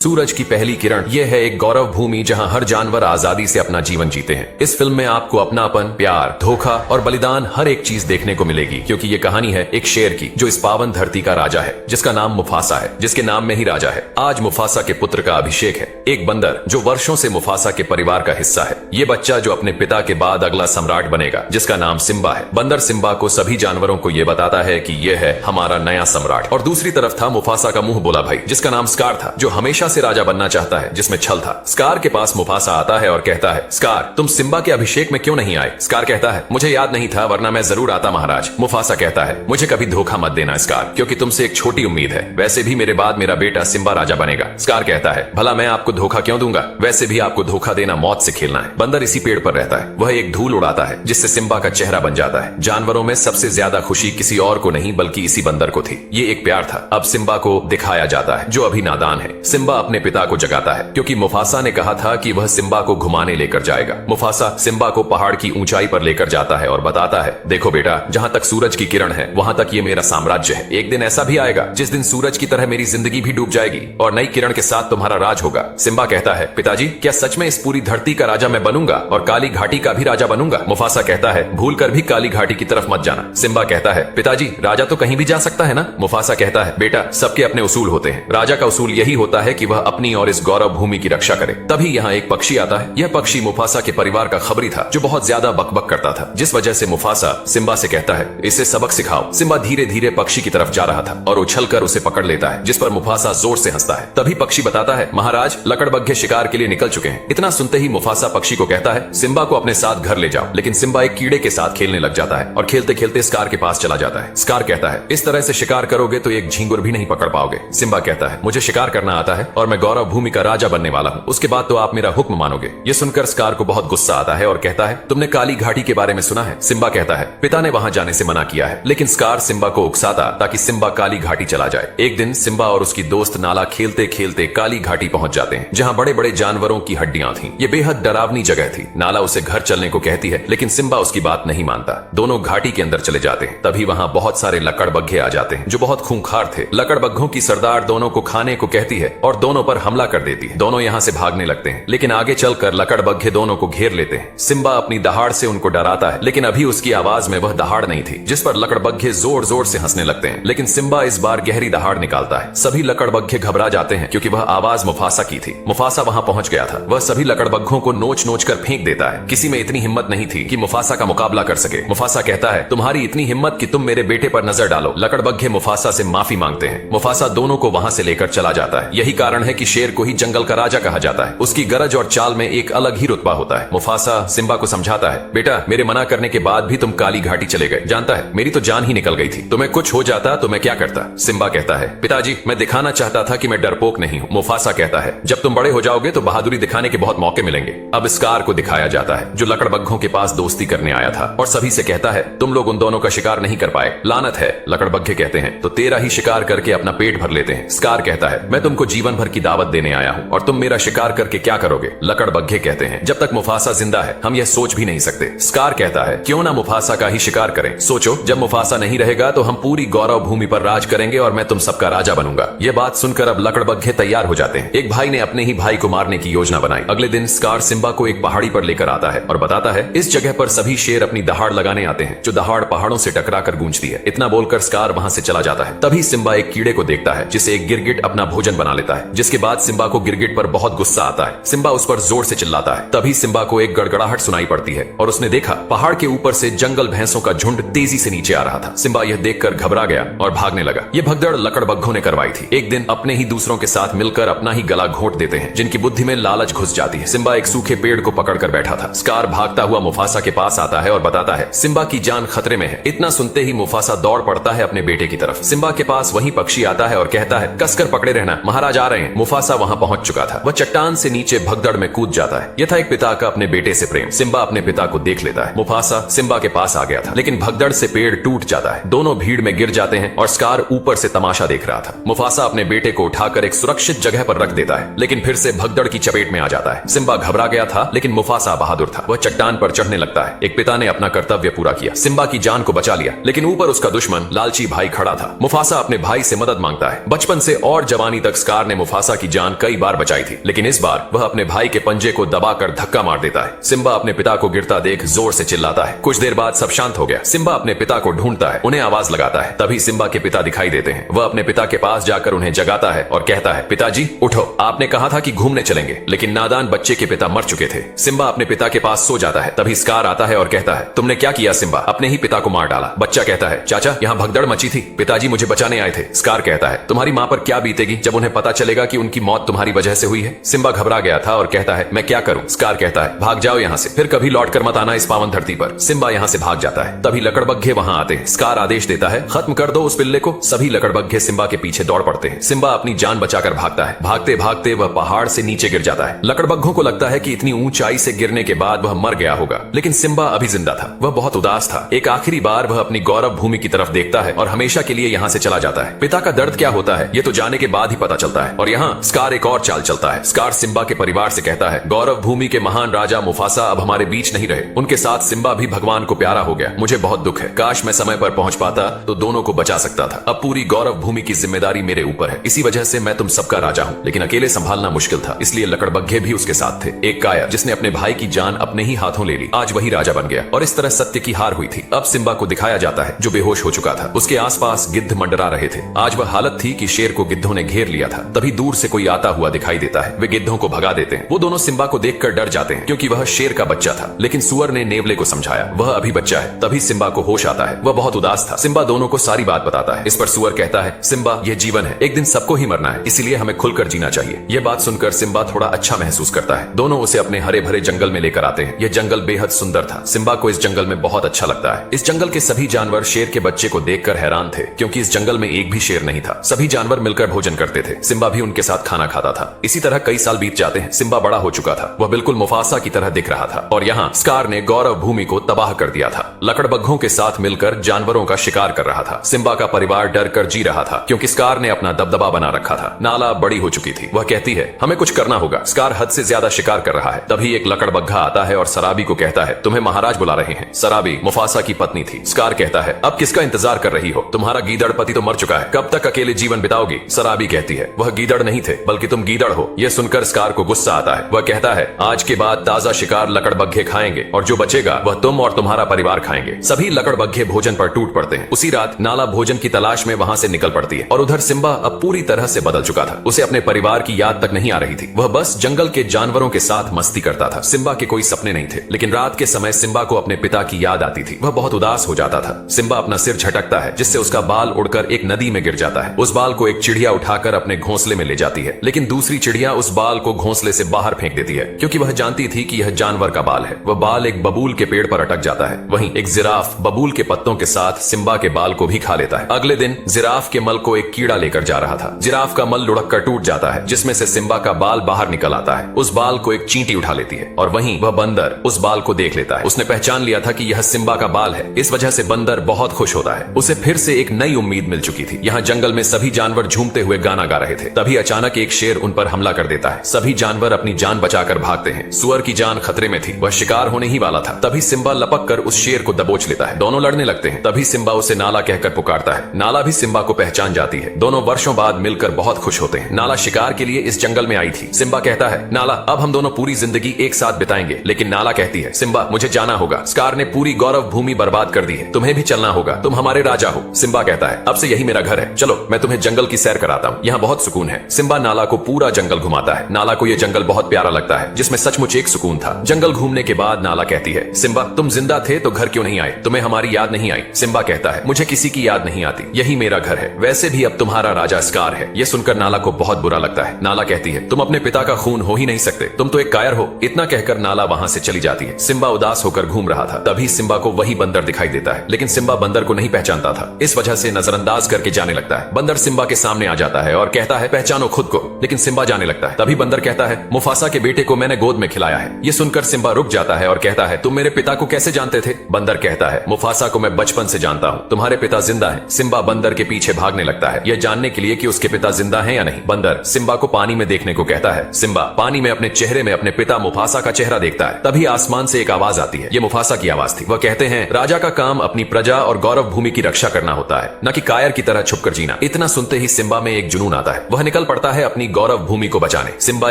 सूरज की पहली किरण यह है एक गौरव भूमि जहां हर जानवर आजादी से अपना जीवन जीते हैं। इस फिल्म में आपको अपनापन, प्यार, धोखा और बलिदान हर एक चीज देखने को मिलेगी, क्योंकि ये कहानी है एक शेर की जो इस पावन धरती का राजा है, जिसका नाम मुफासा है, जिसके नाम में ही राजा है। आज मुफासा के पुत्र का अभिषेक है, एक बंदर जो वर्षों से मुफासा के परिवार का हिस्सा है। ये बच्चा जो अपने पिता के बाद अगला सम्राट बनेगा, जिसका नाम सिम्बा है। बंदर सिम्बा को सभी जानवरों को ये बताता है कि ये है हमारा नया सम्राट। और दूसरी तरफ था मुफासा का मुंह बोला भाई, जिसका नाम स्कार था, जो हमेशा से राजा बनना चाहता है, जिसमें छल था। स्कार के पास मुफासा आता है और कहता है, स्कार तुम सिम्बा के अभिषेक में क्यों नहीं आए? स्कार कहता है, मुझे याद नहीं था, वरना मैं जरूर आता महाराज। मुफासा कहता है, मुझे कभी धोखा मत देना स्कार, क्योंकि तुमसे एक छोटी उम्मीद है। वैसे भी मेरे बाद मेरा बेटा सिम्बा राजा बनेगा। स्कार कहता है, भला मैं आपको धोखा क्यों दूंगा? वैसे भी आपको धोखा देना मौत से खेलना है। बंदर इसी पेड़ पर रहता है, वह एक धूल उड़ाता है जिससे सिम्बा का चेहरा बन जाता है। जानवरों में सबसे ज्यादा खुशी किसी और को नहीं बल्कि इसी बंदर को थी। ये एक प्यार था। अब सिम्बा को दिखाया जाता है जो अभी नादान है। सिम्बा अपने पिता को जगाता है, क्योंकि मुफासा ने कहा था कि वह सिम्बा को घुमाने लेकर जाएगा। मुफासा सिम्बा को पहाड़ की ऊंचाई पर लेकर जाता है और बताता है, देखो बेटा, जहां तक सूरज की किरण है वहां तक ये मेरा साम्राज्य है। एक दिन ऐसा भी आएगा जिस दिन सूरज की तरह मेरी जिंदगी भी डूब जाएगी और नई किरण के साथ तुम्हारा राज होगा। सिम्बा कहता है, पिताजी क्या सच में इस पूरी धरती का राजा मैं बनूंगा और काली घाटी का भी राजा बनूंगा? मुफासा कहता है, भूल कर भी काली घाटी की तरफ मत जाना। सिम्बा कहता है, पिताजी राजा तो कहीं भी जा सकता है ना? मुफासा कहता है, बेटा सबके अपने उसूल होते हैं। राजा का उसूल यही होता है कि वह अपनी और इस गौरव भूमि की रक्षा करे। तभी यहाँ एक पक्षी आता है। यह पक्षी मुफासा के परिवार का खबरी था, जो बहुत ज्यादा बकबक करता था, जिस वजह से मुफासा सिम्बा से कहता है, इसे सबक सिखाओ। सिम्बा धीरे धीरे पक्षी की तरफ जा रहा था और उछलकर उसे पकड़ लेता है, जिस पर मुफासा जोर से हंसता है। तभी पक्षी बताता है, महाराज लकड़बग्घे शिकार के लिए निकल चुके हैं। इतना सुनते ही मुफासा पक्षी को कहता है, सिम्बा को अपने साथ घर ले जाओ। लेकिन सिम्बा एक कीड़े के साथ खेलने लग जाता है और खेलते खेलते स्कार के पास चला जाता है। स्कार कहता है, इस तरह से शिकार करोगे तो एक झींगुर भी नहीं पकड़ पाओगे। सिम्बा कहता है, मुझे शिकार करना आता है और मैं गौरव भूमि का राजा बनने वाला हूँ, उसके बाद तो आप मेरा हुक्म मानोगे। ये सुनकर स्कार को बहुत गुस्सा आता है और कहता है, तुमने काली घाटी के बारे में सुना है? सिम्बा कहता है, पिता ने वहां जाने से मना किया है। लेकिन स्कार सिम्बा को उकसाता ताकि सिम्बा काली घाटी चला जाए। एक दिन सिम्बा और उसकी दोस्त नाला खेलते खेलते काली घाटी पहुंच जाते हैं, जहां बड़े बड़े जानवरों की हड्डियां थीं। ये बेहद डरावनी जगह थी। नाला उसे घर चलने को कहती है, लेकिन सिम्बा उसकी बात नहीं मानता। दोनों घाटी के अंदर चले जाते हैं। तभी वहां बहुत सारे लकड़बग्घे आ जाते हैं, जो बहुत खूंखार थे। लकड़बग्घों की सरदार दोनों को खाने को कहती है और दोनों पर हमला कर देती है। दोनों यहाँ से भागने लगते हैं, लेकिन आगे चलकर लकड़बग्घे दोनों को घेर लेते हैं। सिम्बा अपनी दहाड़ से उनको डराता है, लेकिन अभी उसकी आवाज में वह दहाड़ नहीं थी, जिस पर लकड़बग्घे जोर जोर से हंसने लगते हैं। लेकिन सिम्बा इस बार गहरी दहाड़ निकालता है। सभी लकड़बग्घे घबरा जाते हैं, क्योंकि वह आवाज मुफासा की थी। मुफासा वहां पहुंच गया था। वह सभी लकड़बग्घों को नोच नोच कर फेंक देता है। किसी में इतनी हिम्मत नहीं थी कि मुफासा का मुकाबला कर सके। मुफासा कहता है, तुम्हारी इतनी हिम्मत कि तुम मेरे बेटे पर नजर डालो। लकड़बग्घे मुफासा से माफी मांगते हैं। मुफासा दोनों को वहां से लेकर चला जाता है। यही कारण है कि शेर को ही जंगल का राजा कहा जाता है। उसकी गरज और चाल में एक अलग ही रुतबा होता है। मुफासा सिम्बा को समझाता है, बेटा मेरे मना करने के बाद भी तुम काली घाटी चले गए। जानता है मेरी तो जान ही निकल गई थी। तुम्हें कुछ हो जाता तो मैं क्या करता? सिम्बा कहता है, पिताजी मैं दिखाना चाहता था कि मैं डरपोक नहीं हूँ। मुफासा कहता है, जब तुम बड़े हो जाओगे तो बहादुरी दिखाने के बहुत मौके मिलेंगे। अब स्कार को दिखाया जाता है, जो लकड़बग्घों के पास दोस्ती करने आया था और सभी से कहता है, तुम लोग उन दोनों का शिकार नहीं कर पाए, लानत है। लकड़बग्घे कहते हैं, तो तेरा ही शिकार करके अपना पेट भर लेते हैं। स्कार कहता है, मैं तुमको जीवन भर की दावत देने आया हूँ और तुम मेरा शिकार करके क्या करोगे? लकड़बग्घे कहते हैं, जब तक मुफासा जिंदा है हम यह सोच भी नहीं सकते। स्कार कहता है, क्यों ना मुफासा का ही शिकार करें? सोचो, जब मुफासा नहीं रहेगा तो हम पूरी गौरव भूमि पर राज करेंगे और मैं तुम सबका राजा बनूंगा। यह बात सुनकर अब लकड़बग्घे तैयार हो जाते हैं। एक भाई ने अपने ही भाई को मारने की योजना बनाई। अगले दिन स्कार सिम्बा को एक पहाड़ी पर लेकर आता है और बताता है, इस जगह पर सभी शेर अपनी दहाड़ लगाने आते हैं, जो दहाड़ पहाड़ों से टकरा कर गूंजती है। इतना बोलकर स्कार वहां से चला जाता है। तभी सिम्बा एक कीड़े को देखता है, जिसे एक गिरगिट अपना भोजन बना लेता है। जिसके बाद सिम्बा को गिरगिट पर बहुत गुस्सा आता है। सिम्बा उस पर जोर से चिल्लाता है। तभी सिम्बा को एक गड़गड़ाहट सुनाई पड़ती है और उसने देखा पहाड़ के ऊपर से जंगल भैंसों का झुंड तेजी से नीचे आ रहा था। सिम्बा यह देखकर घबरा गया और भागने लगा। यह भगदड़ लकड़बग्घों ने करवाई थी। एक दिन अपने ही दूसरों के साथ मिलकर अपना ही गला घोंट देते हैं, जिनकी बुद्धि में लालच घुस जाती है। सिम्बा एक सूखे पेड़ को पकड़कर बैठा था। स्कार भागता हुआ मुफासा के पास आता है और बताता है, सिम्बा की जान खतरे में है। इतना सुनते ही मुफासा दौड़ पड़ता है अपने बेटे की तरफ। सिम्बा के पास वही पक्षी आता है और कहता है, कसकर पकड़े रहना, महाराज आ रहे हैं। मुफासा वहां पहुंच चुका था। वह चट्टान से नीचे भगदड़ में कूद जाता है। यह था एक पिता का अपने बेटे से प्रेम। सिम्बा अपने पिता को देख लेता है। मुफासा सिम्बा के पास आ गया था, लेकिन भगदड़ से पेड़ टूट जाता है। दोनों भीड़ में गिर जाते हैं और स्कार ऊपर से तमाशा देख रहा था। मुफासा अपने बेटे को उठाकर एक सुरक्षित जगह पर रख देता है, लेकिन फिर से भगदड़ की चपेट में आ जाता है। सिम्बा घबरा गया था, लेकिन मुफासा बहादुर था। वह चट्टान पर चढ़ने लगता है। एक पिता ने अपना कर्तव्य पूरा किया, सिम्बा की जान को बचा लिया, लेकिन ऊपर उसका दुश्मन लालची भाई खड़ा था। मुफासा अपने भाई से मदद मांगता है। बचपन से और जवानी तक स्कार ने मुफासा की जान कई बार बचाई थी, लेकिन इस बार वह अपने भाई के पंजे को दबाकर धक्का मार देता है। सिम्बा अपने पिता को गिरता देख जोर से चिल्लाता है। कुछ देर बाद सब शांत हो गया। सिम्बा अपने पिता को ढूंढता है, उन्हें आवाज लगाता है। तभी सिम्बा के पिता दिखाई देते हैं। वह अपने पिता के पास जाकर उन्हें जगाता है और कहता है, पिताजी उठो, आपने कहा था कि घूमने चलेंगे, लेकिन नादान बच्चे के पिता मर चुके थे। सिम्बा अपने पिता के पास सो जाता है। तभी स्कार आता है और कहता है, तुमने क्या किया सिम्बा, अपने ही पिता को मार डाला। बच्चा कहता है, चाचा यहाँ भगदड़ मची थी, पिताजी मुझे बचाने आए थे। स्कार कहता है, तुम्हारी माँ पर क्या बीतेगी जब उन्हें पता चलेगा कि उनकी मौत तुम्हारी वजह से हुई है। सिम्बा घबरा गया था और कहता है, मैं क्या करूं। स्कार कहता है, भाग जाओ यहाँ से, फिर कभी लौट कर मत आना इस पावन धरती पर। सिम्बा यहाँ से भाग जाता है। तभी लकड़बग्घे वहाँ आते हैं। स्कार आदेश देता है, खत्म कर दो उस पिल्ले को। सभी लकड़बग्घे सिम्बा के पीछे दौड़ पड़ते हैं। सिम्बा अपनी जान बचाकर भागता है। भागते भागते वह पहाड़ से नीचे गिर जाता है। लकड़बग्घों को लगता है कि इतनी ऊंचाई से गिरने के बाद वह मर गया होगा, लेकिन सिम्बा अभी जिंदा था। वह बहुत उदास था। एक आखिरी बार वह अपनी गौरव भूमि की तरफ देखता है और हमेशा के लिए यहाँ से चला जाता है। पिता का दर्द क्या होता है ये तो जाने के बाद ही पता चलता है। और यहाँ स्कार एक और चाल चलता है। स्कार सिम्बा के परिवार से कहता है, गौरव भूमि के महान राजा मुफासा अब हमारे बीच नहीं रहे। उनके साथ सिम्बा भी भगवान को प्यारा हो गया। मुझे बहुत दुख है। काश मैं समय पर पहुंच पाता तो दोनों को बचा सकता था। अब पूरी गौरव भूमि की जिम्मेदारी मेरे ऊपर है। इसी वजह से मैं तुम सबका राजा हूँ, लेकिन अकेले संभालना मुश्किल था, इसलिए लकड़बग्घे भी उसके साथ थे। एक कायर जिसने अपने भाई की जान अपने ही हाथों ले ली, आज वही राजा बन गया। और इस तरह सत्य की हार हुई थी। अब सिम्बा को दिखाया जाता है जो बेहोश हो चुका था। उसके आसपास गिद्ध मंडरा रहे थे। आज वह हालत थी कि शेर को गिद्धों ने घेर लिया था। तभी दूर से कोई आता हुआ दिखाई देता है। वे गिद्धों को भगा देते हैं। वो दोनों सिम्बा को देखकर डर जाते हैं, क्योंकि वह शेर का बच्चा था। लेकिन सुअर ने नेवले को समझाया, वह अभी बच्चा है। तभी सिम्बा को होश आता है। वह बहुत उदास था। सिम्बा दोनों को सारी बात बताता है। इस पर सुअर कहता है, सिम्बा यह जीवन है, एक दिन सबको ही मरना है, इसीलिए हमें खुलकर जीना चाहिए। यह बात सुनकर सिम्बा थोड़ा अच्छा महसूस करता है। दोनों उसे अपने हरे भरे जंगल में लेकर आते हैं। यह जंगल बेहद सुंदर था। सिम्बा को इस जंगल में बहुत अच्छा लगता है। इस जंगल के सभी जानवर शेर के बच्चे को देखकर हैरान थे, क्योंकि इस जंगल में एक भी शेर नहीं था। सभी जानवर मिलकर भोजन करते थे। सिम्बा भी उनके साथ खाना खाता था। इसी तरह कई साल बीत जाते हैं। सिम्बा बड़ा हो चुका था। वह बिल्कुल मुफासा की तरह दिख रहा था। और यहाँ स्कार ने गौरव भूमि को तबाह कर दिया था। लकड़बग्घों के साथ मिलकर जानवरों का शिकार कर रहा था। सिम्बा का परिवार डर कर जी रहा था, क्योंकि स्कार ने अपना दबदबा बना रखा था। नाला बड़ी हो चुकी थी। वह कहती है, हमें कुछ करना होगा, स्कार हद से ज्यादा शिकार कर रहा है। तभी एक लकड़बग्घा आता है और सराबी को कहता है, तुम्हें महाराज बुला रहे हैं। सराबी मुफासा की पत्नी थी। स्कार कहता है, अब किसका इंतजार कर रही हो, तुम्हारा गीदड़ पति तो मर चुका है, कब तक अकेले जीवन बिताओगी। सराबी कहती है, वह गीदड़ नहीं थे, बल्कि तुम गीदड़ हो। यह सुनकर स्कार को गुस्सा आता है। वह कहता है, आज के बाद ताजा शिकार लकड़बग्घे खाएंगे और जो बचेगा वह तुम और तुम्हारा परिवार खाएंगे। सभी लकड़बग्घे भोजन पर टूट पड़ते हैं। उसी रात नाला भोजन की तलाश में वहां से निकल पड़ती है। और उधर सिम्बा अब पूरी तरह से बदल चुका था। उसे अपने परिवार की याद तक नहीं आ रही थी। वह बस जंगल के जानवरों के साथ मस्ती करता था। सिम्बा के कोई सपने नहीं थे, लेकिन रात के समय सिम्बा को अपने पिता की याद आती थी। वह बहुत उदास हो जाता था। सिम्बा अपना सिर झटकता है, जिससे उसका बाल उड़कर एक नदी में गिर जाता है। उस बाल को एक चिड़िया उठाकर अपने घोंसले में ले जाती है, लेकिन दूसरी चिड़िया उस बाल को घोंसले से बाहर फेंक देती है, क्योंकि वह जानती थी कि यह जानवर का बाल है। वह बाल एक बबूल के पेड़ पर अटक जाता है। वहीं एक जिराफ बबूल के पत्तों के साथ सिम्बा के बाल को भी खा लेता है। अगले दिन जिराफ के मल को एक कीड़ा लेकर जा रहा था। जिराफ का मल लुढ़क कर टूट जाता है, जिसमें से सिम्बा का बाल बाहर निकल आता है। उस बाल को एक चींटी उठा लेती है और वहीं वह बंदर उस बाल को देख लेता है। उसने पहचान लिया था कि यह सिम्बा का बाल है। इस वजह से बंदर बहुत खुश होता है। उसे फिर से एक नई उम्मीद मिल चुकी थी। यहाँ जंगल में सभी जानवर झूमते हुए गाना गा रहे थे। तभी अचानक एक शेर उन पर हमला कर देता है। सभी जानवर अपनी जान बचाकर भागते हैं। सुअर की जान खतरे में थी, वह शिकार होने ही वाला था। तभी सिम्बा लपक कर उस शेर को दबोच लेता है। दोनों लड़ने लगते हैं। तभी सिम्बा उसे नाला कहकर पुकारता है। नाला भी सिम्बा को पहचान जाती है। दोनों वर्षों बाद मिलकर बहुत खुश होते हैं। नाला शिकार के लिए इस जंगल में आई थी। सिम्बा कहता है, नाला अब हम दोनों पूरी जिंदगी एक साथ बिताएंगे। लेकिन नाला कहती है, सिम्बा मुझे जाना होगा, स्कार ने पूरी गौरव भूमि बर्बाद कर दी है, तुम्हें भी चलना होगा, तुम हमारे राजा हो। सिम्बा कहता है, अब से यही मेरा घर है, चलो मैं तुम्हें जंगल की सैर कराता हूँ, यहाँ बहुत सुकून है। सिम्बा नाला को पूरा जंगल घुमाता है। नाला को यह जंगल बहुत प्यारा लगता है, जिसमें सचमुच एक सुकून था। जंगल घूमने के बाद नाला कहती है, सिम्बा तुम जिंदा थे तो घर क्यों नहीं आए, तुम्हें हमारी याद नहीं आई। सिम्बा कहता है, मुझे किसी की याद नहीं आती, यही मेरा घर है, वैसे भी अब तुम्हारा राजा स्कार है। यह सुनकर नाला को बहुत बुरा लगता है। नाला कहती है, तुम अपने पिता का खून हो ही नहीं सकते, तुम तो एक कायर हो। इतना कहकर नाला वहां से चली जाती है। सिम्बा उदास होकर घूम रहा था। तभी सिम्बा को वही बंदर दिखाई देता है, लेकिन सिम्बा बंदर को नहीं पहचानता था। इस वजह से नजरअंदाज करके जाने लगता है। बंदर सिम्बा के सामने आ जाता है और कहता है, पहचानो खुद को। लेकिन सिम्बा जाने लगता है। तभी बंदर कहता है, मुफासा के बेटे को मैंने गोद में खिलाया है। ये सुनकर सिम्बा रुक जाता है और कहता है, तुम मेरे पिता को कैसे जानते थे। बंदर कहता है, मुफासा को मैं बचपन से जानता हूँ, तुम्हारे पिता जिंदा है। सिम्बा बंदर के पीछे भागने लगता है, यह जानने के लिए कि उसके पिता जिंदा हैं या नहीं। बंदर सिम्बा को पानी में देखने को कहता है। सिम्बा पानी में अपने चेहरे में अपने पिता मुफासा का चेहरा देखता है। तभी आसमान से एक आवाज आती है। यह मुफासा की आवाज थी। वह कहते हैं, राजा का काम अपनी प्रजा और गौरव भूमि की रक्षा करना होता है, न कि कायर की तरह छुपकर जीना। इतना सुनते ही सिम्बा में एक जुनून आता है। वह निकल निकल पड़ता है अपनी गौरव भूमि को बचाने। सिम्बा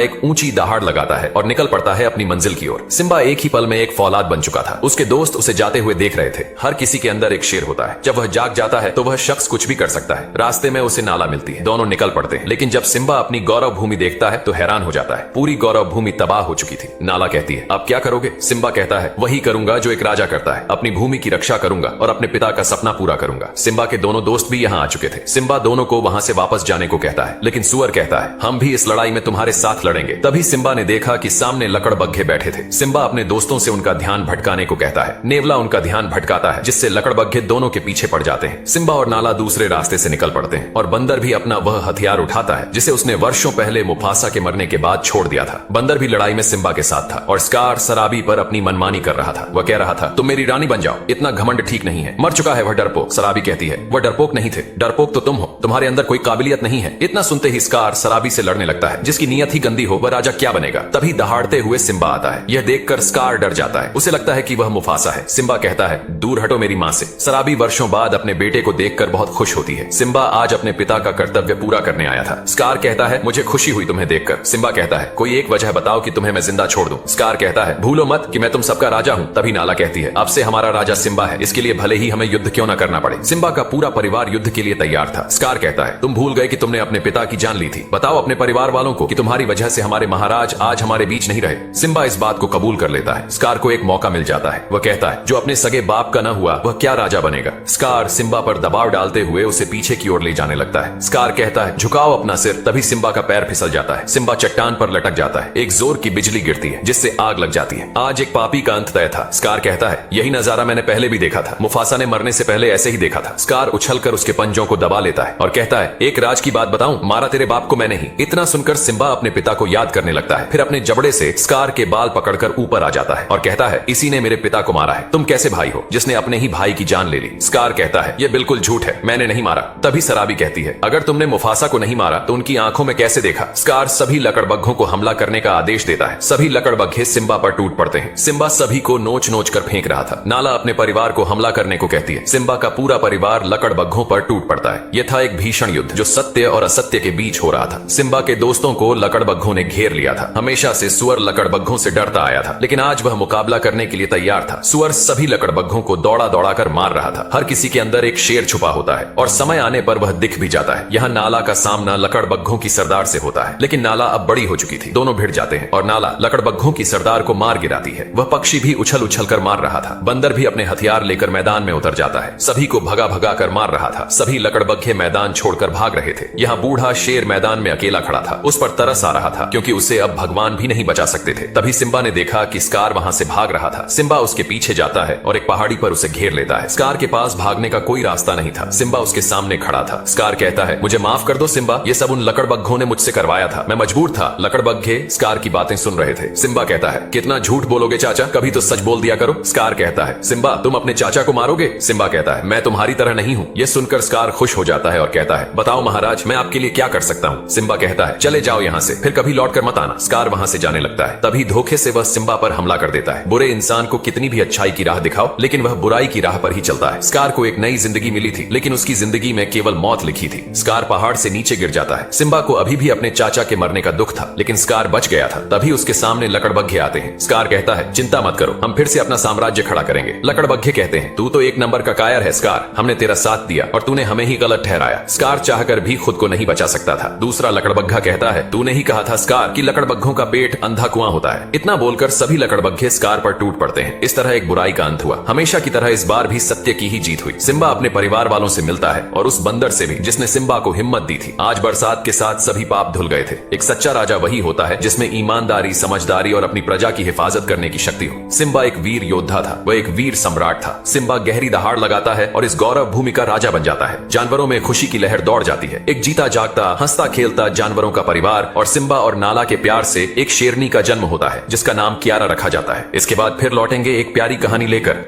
एक ऊंची दहाड़ लगाता है और निकल पड़ता है अपनी मंजिल की ओर। सिम्बा एक ही पल में एक फौलाद बन चुका था। उसके दोस्त उसे जाते हुए देख रहे थे। हर किसी के अंदर एक शेर होता है। जब वह जाग जाता है तो वह शख्स कुछ भी कर सकता है। रास्ते में उसे नाला मिलती है, दोनों निकल पड़ते हैं। लेकिन जब सिम्बा अपनी गौरव भूमि देखता है तो हैरान हो जाता है। पूरी गौरव भूमि तबाह हो चुकी थी। नाला कहती है, अब क्या करोगे? सिम्बा कहता है, वही करूंगा जो एक राजा करता है, अपनी भूमि की रक्षा करूंगा और अपने पिता का सपना पूरा करूंगा। सिम्बा के दोनों दोस्त भी यहाँ आ चुके थे। सिम्बा दोनों को वहां से वापस जाने को कहता है, लेकिन सुअर कहता है, हम भी इस लड़ाई में तुम्हारे साथ लड़ेंगे। तभी सिम्बा ने देखा कि सामने लकड़बग्घे बैठे थे। सिम्बा अपने दोस्तों से उनका ध्यान भटकाने को कहता है। नेवला उनका ध्यान भटकाता है, जिससे लकड़बग्घे दोनों के पीछे पड़ जाते हैं। सिम्बा और नाला दूसरे रास्ते से निकल पड़ते हैं और बंदर भी अपना वह हथियार उठाता है जिसे उसने वर्षों पहले मुफासा के मरने के बाद छोड़ दिया था। बंदर भी लड़ाई में सिम्बा के साथ था और स्कार सराबी पर अपनी मनमानी कर रहा था। वह कह रहा था, तुम मेरी रानी बन जाओ, इतना घमंड ठीक नहीं है, मर चुका है वह डरपोक। सराबी कहती है, वह डरपोक नहीं थे, डरपोक तो तुम हो, तुम्हारे अंदर कोई काबिलियत नहीं है। इतना सुनते ही स्कार सराबी से लड़ने लगता है। जिसकी नियत ही गंदी हो वह राजा क्या बनेगा। तभी दहाड़ते हुए सिम्बा आता है। यह देखकर स्कार डर जाता है। उसे लगता है कि वह मुफासा है। सिम्बा कहता है, दूर हटो मेरी मां से। सराबी वर्षों बाद अपने बेटे को देखकर बहुत खुश होती है। सिम्बा आज अपने पिता का कर्तव्य पूरा करने आया था। स्कार कहता है, मुझे खुशी हुई तुम्हें देखकर। सिम्बा कहता है, कोई एक वजह बताओ कि तुम्हें मैं जिंदा छोड़ दूं। स्कार कहता है, भूलो मत कि मैं तुम सबका राजा हूं। तभी नाला कहती है, अब से हमारा राजा सिम्बा है, इसके लिए भले ही हमें युद्ध क्यों न करना पड़े। सिम्बा का पूरा परिवार युद्ध के लिए तैयार था। स्कार कहता है, तुम भूल गए कि तुमने अपने पिता की जान ली थी। बताओ अपने परिवार वालों को कि तुम्हारी वजह से हमारे महाराज आज हमारे बीच नहीं रहे। सिम्बा इस बात को कबूल कर लेता है। स्कार को एक मौका मिल जाता है। वह कहता है, जो अपने सगे बाप का न हुआ वह क्या राजा बनेगा। स्कार सिम्बा पर दबाव डालते हुए उसे पीछे की ओर ले जाने लगता है। स्कार कहता है, झुकाओ अपना सिर। तभी सिम्बा का पैर फिसल जाता है। सिम्बा चट्टान पर लटक जाता है। एक जोर की बिजली गिरती है जिससे आग लग जाती है। आज एक पापी का अंत तय था। स्कार कहता है, यही नजारा मैंने पहले भी देखा था। मुफासा ने मरने से पहले ऐसे ही देखा था। स्कार उछलकर उसके पंजों को दबा लेता है और कहता है, एक राज की बात बताऊं, मारा तेरे बाप को मैंने ही। इतना सुनकर सिम्बा अपने पिता को याद करने लगता है। फिर अपने जबड़े से स्कार के बाल पकड़कर ऊपर आ जाता है और कहता है, इसी ने मेरे पिता को मारा है। तुम कैसे भाई हो जिसने अपने ही भाई की जान ले ली। स्कार कहता है, यह बिल्कुल झूठ है, मैंने नहीं मारा। तभी सराबी कहती है, अगर तुमने मुफासा को नहीं मारा तो उनकी आंखों में कैसे देखा। स्कार सभी लकड़बग्घों को हमला करने का आदेश देता है। सभी लकड़बग्घे सिम्बा पर टूट पड़ते हैं। सिम्बा सभी को नोच नोच कर फेंक रहा था। नाला अपने परिवार को हमला करने को कहती है। सिम्बा का पूरा परिवार लकड़बग्घों पर टूट पड़ता है। यह था एक भीषण युद्ध जो सत्य और असत्य के बीच हो रहा था। सिम्बा के दोस्तों को लकड़बग्घों ने घेर लिया था। हमेशा से सुअर लकड़बग्घों से डरता आया था, लेकिन आज वह मुकाबला करने के लिए तैयार था। सुअर सभी लकड़बग्घों को दौड़ा दौड़ा कर मार रहा था। हर किसी के अंदर एक शेर छुपा होता है और समय आने पर वह दिख भी जाता है। यहाँ नाला का सामना लकड़बग्घों की सरदार से होता है, लेकिन नाला अब बड़ी हो चुकी थी। दोनों भिड़ जाते हैं और नाला लकड़बग्घों की सरदार को मार गिराती है। वह पक्षी भी उछल उछल कर मार रहा था। बंदर भी अपने हथियार लेकर मैदान में उतर जाता है। सभी को भगा भगा कर मार रहा था। सभी लकड़बग्घे मैदान छोड़कर भाग रहे थे। यहाँ बूढ़ा शेर मैदान में अकेला खड़ा था। उस पर तरस आ रहा था क्योंकि उसे अब भगवान भी नहीं बचा सकते थे। तभी सिम्बा ने देखा कि स्कार वहां से भाग रहा था। सिम्बा उसके पीछे जाता है और एक पहाड़ी पर उसे घेर लेता है। स्कार के पास भागने का कोई रास्ता नहीं था। सिम्बा उसके सामने खड़ा था। स्कार कहता है, मुझे माफ कर दो सिम्बा, ये सब उन लकड़बग्घों ने मुझसे करवाया था, मैं मजबूर था। लकड़बग्घे स्कार की बातें सुन रहे थे। सिम्बा कहता है, कितना झूठ बोलोगे चाचा, कभी तो सच बोल दिया करो। स्कार कहता है, सिम्बा तुम अपने चाचा को मारोगे। सिम्बा कहता है, मैं तुम्हारी तरह नहीं हूँ। यह सुनकर स्कार खुश हो जाता है और कहता है, बताओ महाराज, मैं आपके लिए क्या कर सकता हूँ। सिम्बा कहता है, चले जाओ यहाँ से, फिर कभी लौट कर मत आना। स्कार वहां से जाने लगता है। तभी धोखे से वह सिम्बा पर हमला कर देता है। बुरे इंसान को कितनी भी अच्छाई की राह दिखाओ, लेकिन वह बुराई की राह पर ही चलता है। स्कार को एक नई जिंदगी मिली थी, लेकिन उसकी जिंदगी में केवल मौत लिखी थी। स्कार पहाड़ से नीचे गिर जाता है। सिम्बा को अभी भी अपने चाचा के मरने का दुख था, लेकिन स्कार बच गया था। तभी उसके सामने लकड़बग्घे आते हैं। स्कार कहता है, चिंता मत करो, हम फिर से अपना साम्राज्य खड़ा करेंगे। लकड़बग्घे कहते हैं, तू तो एक नंबर का कायर है स्कार, हमने तेरा साथ दिया और तूने हमें ही गलत ठहराया। स्कार चाहकर भी खुद को नहीं बचा सकता था। दूसरा लकड़बग्घा कहता है, तूने ही कहा था स्कार कि लकड़बग्घों का पेट अंधा कुआं होता है। इतना बोलकर सभी लकड़बग्घे स्कार पर टूट पड़ते हैं। इस तरह एक बुराई का अंत हुआ। हमेशा की तरह इस बार भी सत्य की ही जीत हुई। सिम्बा अपने परिवार वालों से मिलता है और उस बंदर से भी जिसने सिम्बा को हिम्मत दी थी। आज बरसात के साथ सभी पाप धुल गए थे। एक सच्चा राजा वही होता है जिसमें ईमानदारी, समझदारी और अपनी प्रजा की हिफाजत करने की शक्ति हो। सिम्बा एक वीर योद्धा था, वह एक वीर सम्राट था। सिम्बा गहरी दहाड़ लगाता है और इस गौरव भूमि का राजा बन जाता है। जानवरों में खुशी की लहर दौड़ जाती है। एक जीता जागता, हंसता खेलता जानवरों का परिवार और सिम्बा और नाला के प्यार से एक शेरनी का जन्म होता है जिसका नाम कियारा रखा जाता है। इसके बाद फिर लौटेंगे एक प्यारी कहानी लेकर।